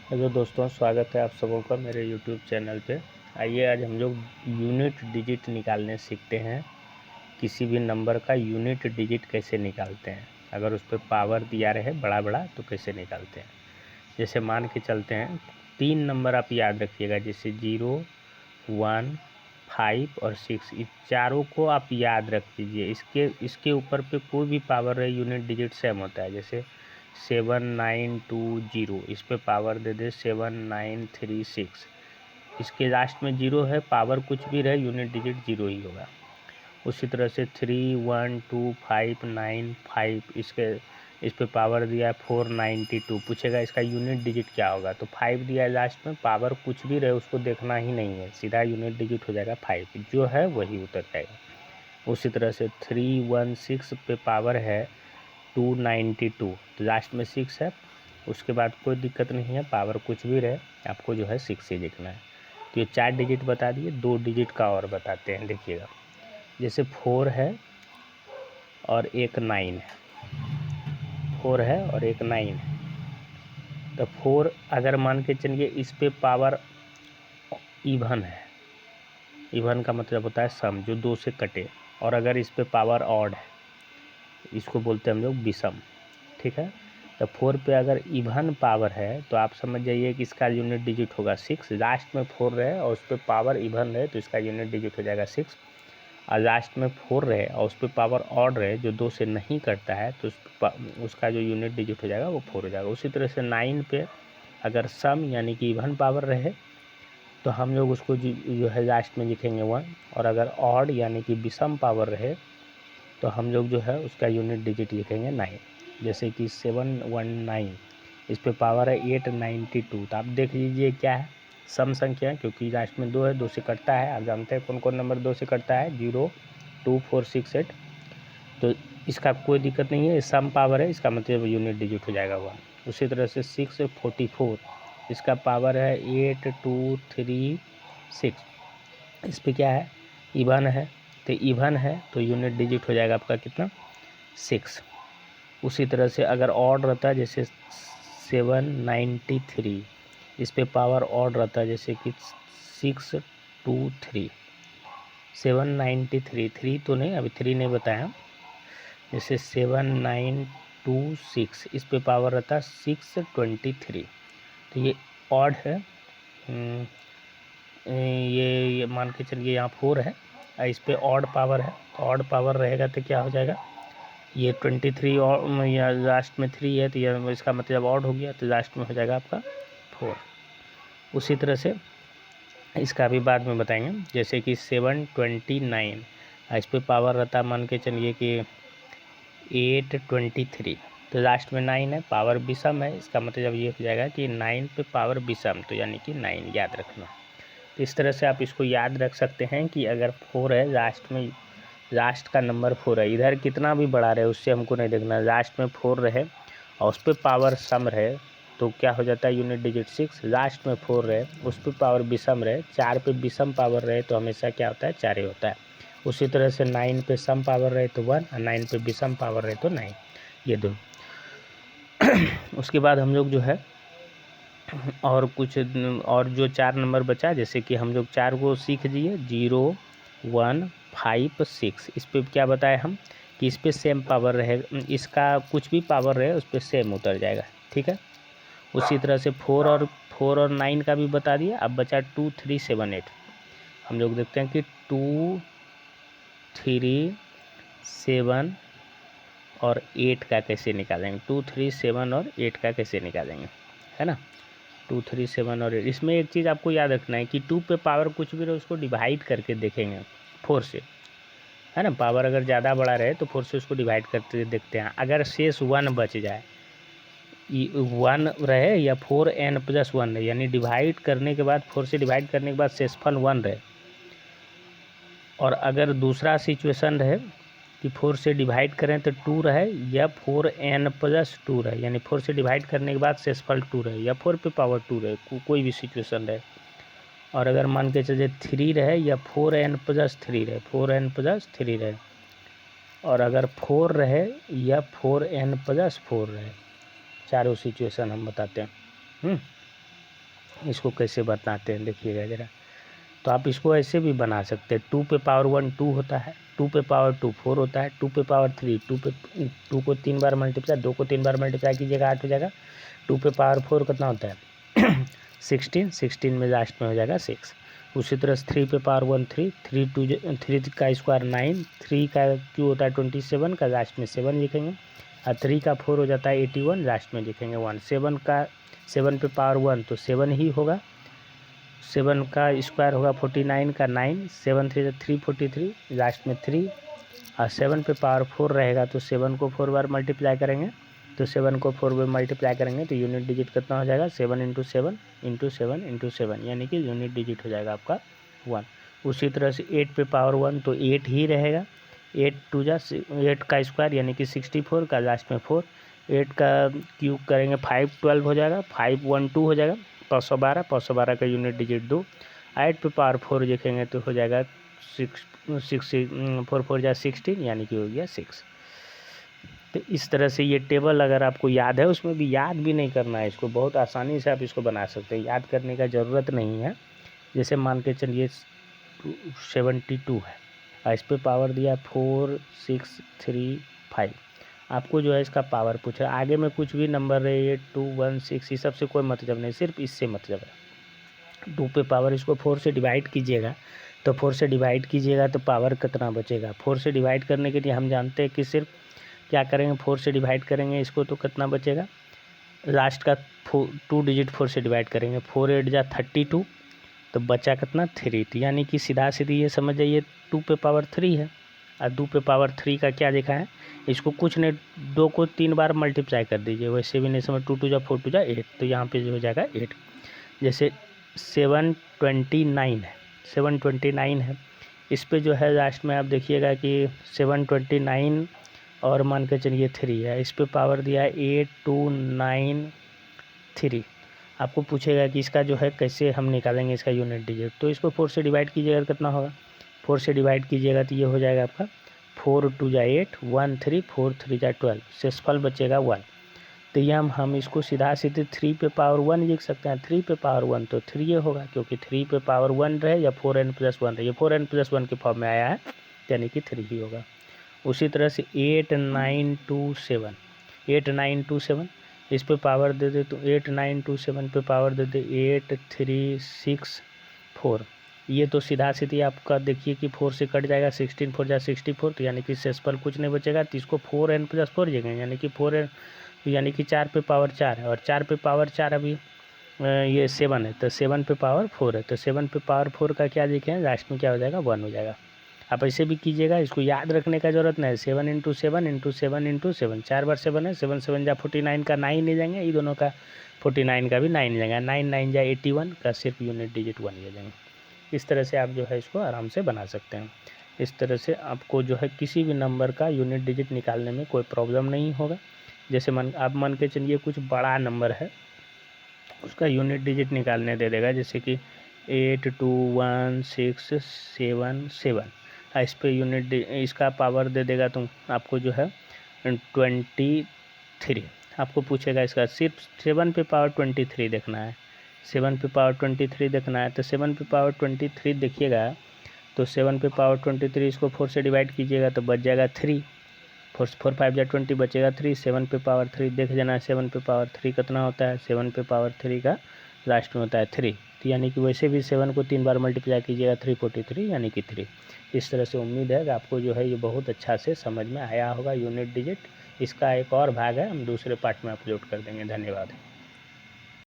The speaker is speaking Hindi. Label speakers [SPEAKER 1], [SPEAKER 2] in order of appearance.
[SPEAKER 1] हेलो दोस्तों, स्वागत है आप सबों का मेरे यूट्यूब चैनल पे। आइए आज हम लोग यूनिट डिजिट निकालने सीखते हैं। किसी भी नंबर का यूनिट डिजिट कैसे निकालते हैं, अगर उस पर पावर दिया रहे बड़ा बड़ा तो कैसे निकालते हैं। जैसे मान के चलते हैं 3 नंबर आप याद रखिएगा, जैसे 0, 1, 5 और 6, इस चारों को आप याद रख लीजिए। इसके ऊपर पे कोई भी पावर रहे यूनिट डिजिट सेम होता है। जैसे 7920, इस पे पावर दे दे 7936, इसके लास्ट में 0 है, पावर कुछ भी रहे यूनिट डिजिट 0 ही होगा। उसी तरह से 312595, इस पे पावर दिया है 492, पूछेगा इसका यूनिट डिजिट क्या होगा, तो 5 दिया है लास्ट में, पावर कुछ भी रहे उसको देखना ही नहीं है, सीधा यूनिट डिजिट हो जाएगा 5, जो है वही उतर जाएगा। उसी तरह से 316 पे पावर है 292, तो लास्ट में 6 है, उसके बाद कोई दिक्कत नहीं है, पावर कुछ भी रहे आपको जो है 6 ही लिखना है। तो ये 4 डिजिट बता दिए, 2 डिजिट का और बताते हैं, देखिएगा। जैसे 4 है और एक 9 है, 4 है और एक 9 है, तो 4 अगर मान के चलिए इस पे पावर इवन है, इवन का मतलब होता है सम, जो 2 से कटे, और अगर इस पे पावर ऑड है, इसको बोलते हैं हम लोग विषम, ठीक है। तो 4 पे अगर इवन पावर है तो आप समझ जाइए कि इसका यूनिट डिजिट होगा 6, लास्ट में 4 रहे और उस पर पावर इवन रहे तो इसका यूनिट डिजिट हो जाएगा 6, और लास्ट में 4 रहे और उस पर पावर ऑड रहे जो 2 से नहीं करता है तो उसका जो यूनिट डिजिट हो जाएगा वो 4 हो जाएगा। उसी तरह से 9 पे अगर सम यानी कि इवन पावर रहे तो हम लोग उसको जो है लास्ट में लिखेंगे 1, और अगर ऑड यानी कि विषम पावर रहे तो हम लोग जो है उसका यूनिट डिजिट लिखेंगे 9। जैसे कि 719, इस पे पावर है 892, तो आप देख लीजिए क्या है, सम संख्या, क्योंकि लास्ट में 2 है, 2 से कटता है, आप जानते हैं कौन कौन नंबर 2 से कटता है, 0, 2, 4, 6, 8, तो इसका कोई दिक्कत नहीं है, सम पावर है, इसका मतलब यूनिट डिजिट हो जाएगा 1। उसी तरह से 644, इसका पावर है 8236, इस पर क्या है, इवन है, तो इवन है तो यूनिट डिजिट हो जाएगा आपका कितना, 6। उसी तरह से अगर ऑड रहता है, जैसे 793, इस पे पावर ऑड रहता है, जैसे कि 623, 793, 3 तो नहीं, अभी 3 नहीं बताया, जैसे 7926, इस पे पावर रहता है 623, तो ये ऑड है। ये मान के चलिए यहाँ 4 है और इस पे ऑड पावर है, तो ऑड पावर रहेगा तो क्या हो जाएगा, ये 23 और या लास्ट में 3 है तो यह इसका मतलब ऑड हो गया, तो लास्ट में हो जाएगा आपका 4। उसी तरह से इसका भी बाद में बताएंगे, जैसे कि 729, इस पे पावर रहता है मान के चलिए कि 823, तो लास्ट में 9 है, पावर विषम है, इसका मतलब ये हो जाएगा कि 9 पे पावर विषम, तो यानी कि 9 याद रखना। तो इस तरह से आप इसको याद रख सकते हैं कि अगर 4 है लास्ट में, लास्ट का नंबर 4 है, इधर कितना भी बड़ा रहे उससे हमको नहीं देखना, लास्ट में 4 रहे और उस पर पावर सम रहे तो क्या हो जाता है यूनिट डिजिट 6, लास्ट में 4 रहे उस पर पावर विषम रहे, 4 पे विषम पावर रहे तो हमेशा क्या होता है, 4 ही होता है। उसी तरह से 9 पे सम पावर रहे तो 1 और 9 पे विषम पावर रहे तो 9, ये दो। उसके बाद हम लोग जो है और कुछ और जो 4 नंबर बचा, जैसे कि हम लोग 4 को सीख लिए, 0, 1, 5, 6, इस पे क्या बताए हम कि इस पे सेम पावर रहे, इसका कुछ भी पावर रहे उस पर सेम उतर जाएगा, ठीक है। उसी तरह से 4 और 9 का भी बता दिया। अब बचा 2, 3, 7, 8, हम लोग देखते हैं कि 2, 3, 7 और 8 का कैसे निकालेंगे, 2, 3, 7 और 8 का कैसे निकालेंगे, है ना। 2, 3, 7 और 8, इसमें एक चीज़ आपको याद रखना है कि 2 पे पावर कुछ भी रहे उसको डिवाइड करके देखेंगे 4 से, है ना। पावर अगर ज़्यादा बड़ा रहे तो 4 से उसको डिवाइड करके देखते हैं, अगर शेष 1 बच जाए, 1 रहे या 4n+1 रहे, यानी डिवाइड करने के बाद 4 से डिवाइड करने के बाद शेषफल 1 रहे, और अगर दूसरा सिचुएशन रहे कि 4 से डिवाइड करें तो 2 रहे या 4n+2 रहे, यानी 4 से डिवाइड करने के बाद शेषफल 2 रहे या 4 पे पावर 2 रहे, कोई भी सिचुएशन रहे, और अगर मान के चलिए 3 रहे या 4n+3 रहे, 4n+3 रहे, और अगर 4 रहे या 4n+4 रहे, चारों सिचुएशन हम बताते हैं। इसको कैसे बताते हैं देखिएगा ज़रा। तो आप इसको ऐसे भी बना सकते हैं, 2 पे पावर 1 2 होता है, 2 पे पावर 2 4 होता है, 2 पे पावर 3 2 को 3 बार मल्टीप्लाई, 2 को 3 बार मल्टीप्लाई कीजिएगा 8 हो जाएगा। 2 पे पावर 4 कितना होता है 16 में लास्ट में हो जाएगा 6। उसी तरह से 3 पे पावर 1 3 3 का स्क्वायर 9, 3 का क्यू होता है 27 का लास्ट में 7 लिखेंगे, और 3 का 4 हो जाता है 81 लास्ट में लिखेंगे 1। 7 पे पावर 1 तो 7 ही होगा, 7 का स्क्वायर होगा 49 का 9, 7 3 343 लास्ट में 3, और 7 पे पावर 4 रहेगा तो 7 को 4 बार मल्टीप्लाई करेंगे, तो 7 को 4 बार मल्टीप्लाई करेंगे तो यूनिट डिजिट कितना हो जाएगा 7 × 7 × 7 × 7, यानी कि यूनिट डिजिट हो जाएगा आपका 1। उसी तरह से 8 पे पावर 1 तो 8 ही रहेगा, 8 2 जा 8 का स्क्वायर यानी कि 64 का लास्ट में 4, 8 का क्यूब करेंगे 5 12 हो जाएगा, 5 1 2 हो जाएगा, 512, 512 का यूनिट डिजिट 2। 8 पे पावर 4 लिखेंगे तो हो जाएगा 4 4 जा 16 यानी कि हो गया 6। तो इस तरह से ये टेबल अगर आपको याद है, उसमें भी याद भी नहीं करना है, इसको बहुत आसानी से आप इसको बना सकते हैं, याद करने का ज़रूरत नहीं है। जैसे मान के चलिए 72 है और इस पर पावर दिया 4 6 3 5, आपको जो है इसका पावर पूछा, आगे में कुछ भी नंबर रहे 8 2 1 6 ये सबसे कोई मतलब नहीं, सिर्फ इससे मतलब है। 2 पे पावर इसको 4 से डिवाइड कीजिएगा, तो 4 से डिवाइड कीजिएगा तो पावर कितना बचेगा। 4 से डिवाइड करने के लिए हम जानते हैं कि सिर्फ क्या करेंगे, 4 से डिवाइड करेंगे इसको तो कितना बचेगा, लास्ट का 2 डिजिट 4 से डिवाइड करेंगे, 4 8 जा 32, तो बचा कितना 3, तो यानी कि सीधा सीधी ये समझ जाइए 2 पे पावर 3 है, और 2 पे पावर 3 का क्या लिखा है, इसको कुछ नहीं 2 को 3 बार मल्टीप्लाई कर दीजिए, वैसे भी नहीं समझ, 2 2 जा 4 2 जा 8, तो यहाँ पे जो हो जाएगा 8। जैसे 729 है, 729 है, इस पे जो है लास्ट में आप देखिएगा कि 729 और मान के चलिए 3 है, इस पे पावर दिया है 8 2 9 3। आपको पूछेगा कि इसका जो है कैसे हम निकालेंगे इसका यूनिट डिजिट, तो इसको 4 से डिवाइड कीजिएगा कितना होगा, 4 से डिवाइड कीजिएगा तो ये हो जाएगा आपका 4 2 जा 8 1 3 4 3 जा 12, शेषफल बचेगा 1। तो ये हम इसको सीधा सीधे 3 पे पावर 1 लिख सकते हैं, 3 पे पावर 1 तो 3 ये होगा, क्योंकि 3 पे पावर 1 रहे या 4n+1 रहे, ये 4n+1 के फॉर्म में आया है यानी कि 3 ही होगा। उसी तरह से 8 9 2 7, 8 9 2 7, इस पे पावर दे दे तो 8 9 2 7 पे पावर दे दे 8 3 6 4, ये तो सीधा सीधी आपका देखिए कि 4 से कट जाएगा, 16 4 जा 64, तो यानी कि शेषफल कुछ नहीं बचेगा, तो इसको 4n+4 जगह यानी कि 4n यानी कि 4 पे पावर 4 है, और 4 पे पावर 4 अभी ये 7 है, तो 7 पे पावर 4 है, तो 7 पे पावर 4 का क्या लिखें, लास्ट में क्या हो जाएगा 1 हो जाएगा। आप ऐसे भी कीजिएगा, इसको याद रखने का ज़रूरत नहीं है, 7 × 7 × 7 × 7, 4 बार 7 है, 7 7 जा 49 का 9 ले जाएंगे, ये दोनों का 49 का भी 9 ले जाएंगे, 9 9 जा 81 का सिर्फ यूनिट डिजिट 1 ले जाएंगे। इस तरह से आप जो है इसको आराम से बना सकते हैं। इस तरह से आपको जो है किसी भी नंबर का यूनिट डिजिट निकालने में कोई प्रॉब्लम नहीं होगा। जैसे आप मान के चलिए कुछ बड़ा नंबर है, उसका यूनिट डिजिट निकालने दे देगा, जैसे कि 8 2 1 6 7 7, इस पे यूनिट इसका पावर दे देगा तो आपको जो है 23। आपको पूछेगा इसका सिर्फ 7 पे पावर 23 देखना है, 7 पे पावर 23 देखना है, तो 7 पे पावर 23 देखिएगा, तो 7 पे पावर 23 इसको 4 से डिवाइड कीजिएगा तो बच जाएगा 3, 4 5 जा 20 बचेगा 3, 7 पे पावर 3 देख जाना, 7 पे पावर 3 कितना होता है, 7 पे पावर 3 का लास्ट में होता है 3, तो यानी कि वैसे भी 7 को 3 बार मल्टीप्लाई कीजिएगा 343 यानी कि 3। इस तरह से उम्मीद है कि आपको जो है ये बहुत अच्छा से समझ में आया होगा यूनिट डिजिट। इसका एक और भाग है, हम दूसरे पार्ट में अपलोड कर देंगे। धन्यवाद।